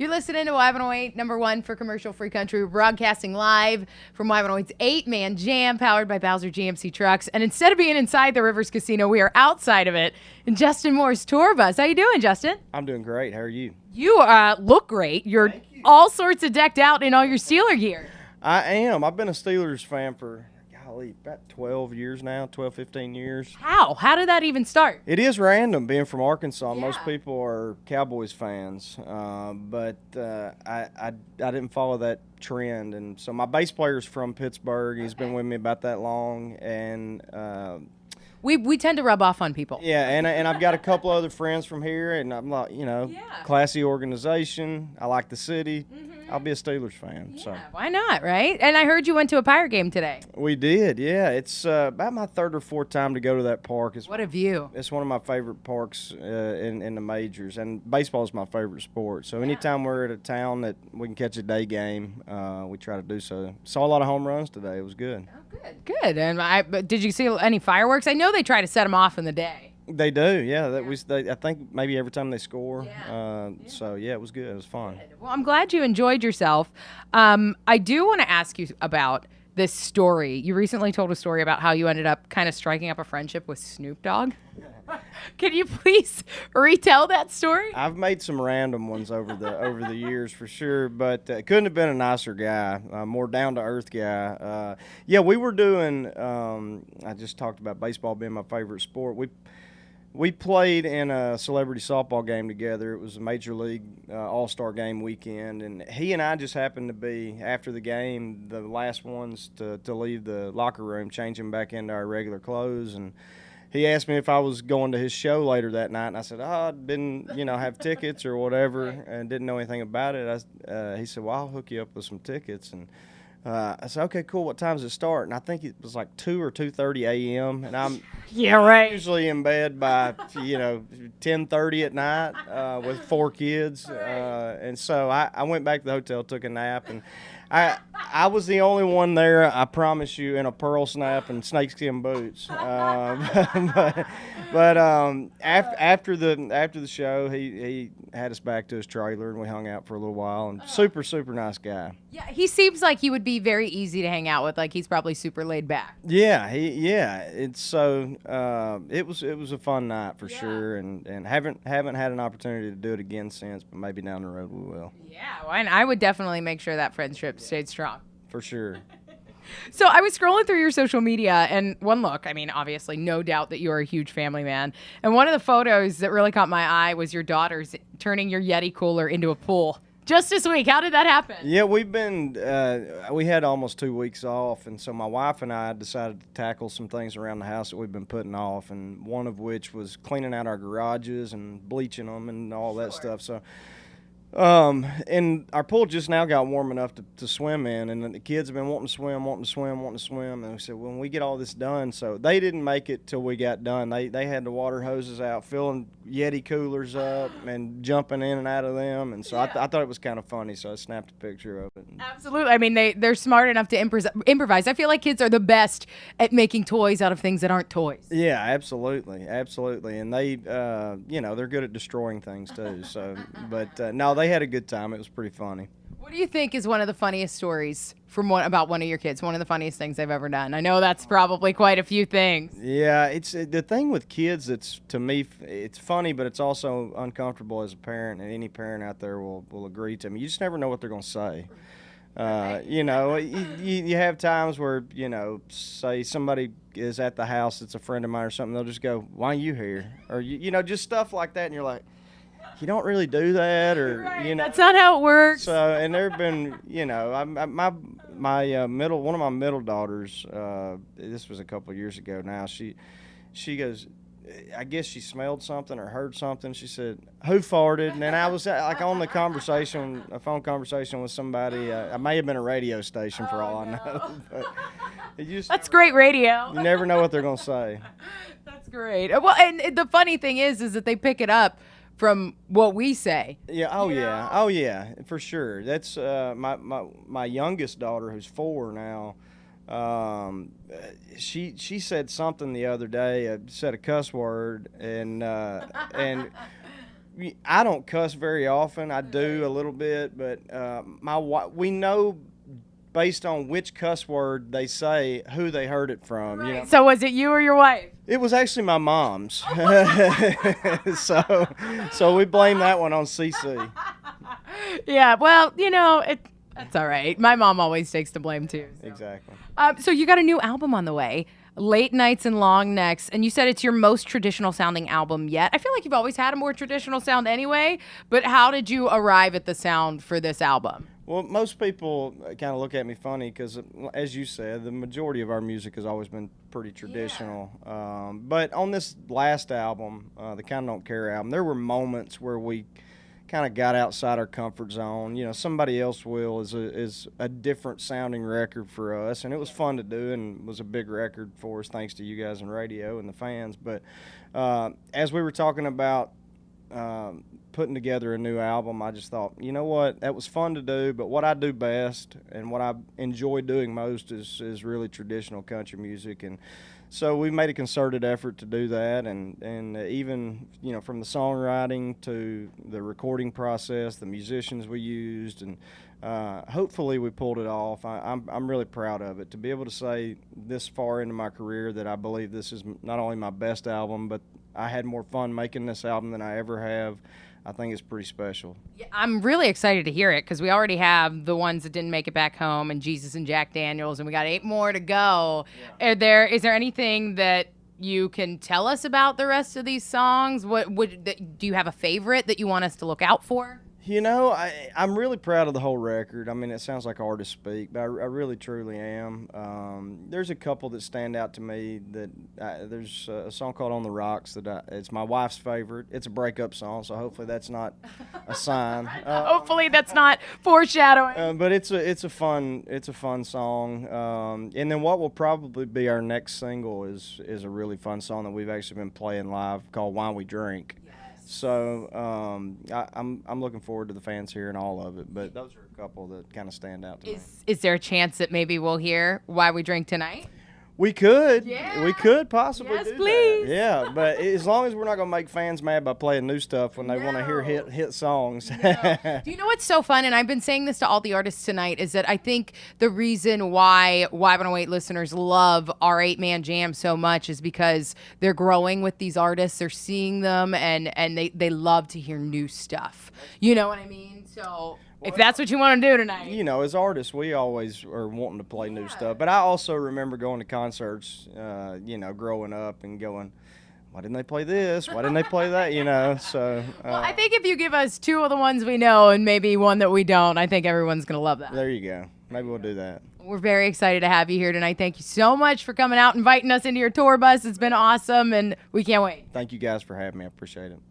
You're listening to Y108, number one for commercial-free country. We're broadcasting live from Y108's 8-man jam powered by Bowser GMC trucks. And instead of being inside the Rivers Casino, we are outside of it in Justin Moore's tour bus. How you doing, Justin? I'm doing great. How are you? You look great. You're all sorts of decked out in all your Steeler gear. I am. I've been a Steelers fan for, golly, about 12 years now, 12, 15 years. How? How did that even start? It is random being from Arkansas. Yeah. Most people are Cowboys fans, but I didn't follow that trend. And so my bass player's from Pittsburgh. He's been with me about that long. And we tend to rub off on people. yeah, and I've got a couple other friends from here, and I'm like, classy organization. I like the city. I'll be a Steelers fan. Yeah, So why not, right? And I heard you went to a Pirate game today. we did, yeah. It's about my third or fourth time to go to that park. What a view. It's one of my favorite parks in the majors, and baseball is my favorite sport. So anytime we're at a town that we can catch a day game, we try to do so. Saw a lot of home runs today. It was good. Oh, good. And but did you see any fireworks? I know they try to set them off in the day. They do, yeah. I think maybe every time they score. Yeah. So yeah, it was good. It was fun. Well, I'm glad you enjoyed yourself. I do want to ask you about this story. You recently told a story about how you ended up kind of striking up a friendship with Snoop Dogg. Can you please retell that story? I've made some random ones over the years for sure, but couldn't have been a nicer guy, more down to earth guy. Yeah, we were doing. I just talked about baseball being my favorite sport. We played in a celebrity softball game together. It was a major league all-star game weekend, and he and I just happened to be, after the game, the last ones to leave the locker room, changing back into our regular clothes. And he asked me if I was going to his show later that night, and I said, I didn't, have tickets or whatever, and didn't know anything about it. He said, well, I'll hook you up with some tickets. And I said, okay, cool. What time does it start? And I think it was like 2 or 2:30 a.m. And I'm usually in bed by 10:30 at night with 4 kids. And so I went back to the hotel, took a nap, and I was the only one there, I promise you, in a pearl snap and snakeskin boots. But after the show, he had us back to his trailer, and we hung out for a little while. And super, super nice guy. Yeah, he seems like he would be very easy to hang out with. Like he's probably super laid back. Yeah, it's so it was a fun night for sure, and haven't had an opportunity to do it again since, but maybe down the road we will. Yeah, well, and I would definitely make sure that friendship stayed strong. For sure. So I was scrolling through your social media, and one look, I mean, obviously, no doubt that you're a huge family man. And one of the photos that really caught my eye was your daughters turning your Yeti cooler into a pool. Just this week. How did that happen? Yeah, we had almost 2 weeks off, and so my wife and I decided to tackle some things around the house that we've been putting off, and one of which was cleaning out our garages and bleaching them and all that stuff. So, and our pool just now got warm enough to swim in, and the kids have been wanting to swim, and we said, well, when we get all this done, so they didn't make it till we got done. They had the water hoses out, filling Yeti coolers up and jumping in and out of them, and so I thought it was kind of funny, so I snapped a picture of it. Absolutely. I mean, they're smart enough to improvise. I feel like kids are the best at making toys out of things that aren't toys. Yeah, absolutely, and they, they're good at destroying things too. So, but no, they had a good time. It was pretty funny. What do you think is one of the funniest stories about one of your kids? One of the funniest things they've ever done? I know that's probably quite a few things. Yeah, it's the thing with kids. It's, to me, it's funny, but it's also uncomfortable as a parent, and any parent out there will agree to me. You just never know what they're going to say. You have times where, say somebody is at the house that's a friend of mine or something, they'll just go, why are you here? Or, just stuff like that, and you're like, you don't really do that, or that's not how it works. So, and there have been, my one of my middle daughters. This was a couple of years ago now. She goes, I guess she smelled something or heard something. She said, "Who farted?" And then I was like on a phone conversation with somebody. I may have been a radio station for all I know. But that's great radio. You never know what they're gonna say. That's great. Well, and the funny thing is that they pick it up from what we say. Yeah. Oh yeah, for sure. That's my youngest daughter, who's 4 now. She said something the other day, said a cuss word, and I don't cuss very often. I do a little bit, but we know based on which cuss word they say who they heard it from. You know, So was it you or your wife? it was actually my mom's. So we blame that one on CC. Yeah, well, that's all right. My mom always takes the blame too. So. Exactly. So you got a new album on the way, Late Nights and Long Necks, and you said it's your most traditional sounding album yet. I feel like you've always had a more traditional sound anyway, but how did you arrive at the sound for this album? Well, most people kind of look at me funny because, as you said, the majority of our music has always been pretty traditional. Yeah. But on this last album, the Kinda Don't Care album, there were moments where we kind of got outside our comfort zone. You know, Somebody Else Will is a different sounding record for us, and it was fun to do and was a big record for us thanks to you guys in radio and the fans. But as we were talking about putting together a new album, I just thought, you know what, that was fun to do, but what I do best and what I enjoy doing most is really traditional country music. And so we made a concerted effort to do that, and even, from the songwriting to the recording process, the musicians we used, and hopefully we pulled it off. I'm really proud of it, to be able to say this far into my career that I believe this is not only my best album, but I had more fun making this album than I ever have. I think it's pretty special. Yeah, I'm really excited to hear it because we already have the ones that didn't make it back home and Jesus and Jack Daniels, and we got 8 more to go. Yeah. Is there anything that you can tell us about the rest of these songs? Do you have a favorite that you want us to look out for? I'm really proud of the whole record. I mean, it sounds like artists speak, but I really, truly am. There's a couple that stand out to me. There's a song called On the Rocks it's my wife's favorite. It's a breakup song, so hopefully that's not a sign. Hopefully that's not foreshadowing. But it's a fun song. And then what will probably be our next single is a really fun song that we've actually been playing live called Wine We Drink. So I'm looking forward to the fans hearing all of it, but those are a couple that kind of stand out to me. Is there a chance that maybe we'll hear Why We Drink Tonight? We could. Yeah. We could possibly do please. that. Yeah, but as long as we're not going to make fans mad by playing new stuff when they want to hear hit songs. No. Do you know what's so fun? And I've been saying this to all the artists tonight, is that I think the reason why Y108 listeners love our 8-man jam so much is because they're growing with these artists. They're seeing them, and they love to hear new stuff. You know what I mean? So if that's what you want to do tonight. As artists, we always are wanting to play new stuff. But I also remember going to concerts, growing up and going, why didn't they play this? Why didn't they play that? So. Well, I think if you give us 2 of the ones we know and maybe one that we don't, I think everyone's going to love that. There you go. Maybe we'll do that. We're very excited to have you here tonight. Thank you so much for coming out, inviting us into your tour bus. It's been awesome, and we can't wait. Thank you guys for having me. I appreciate it.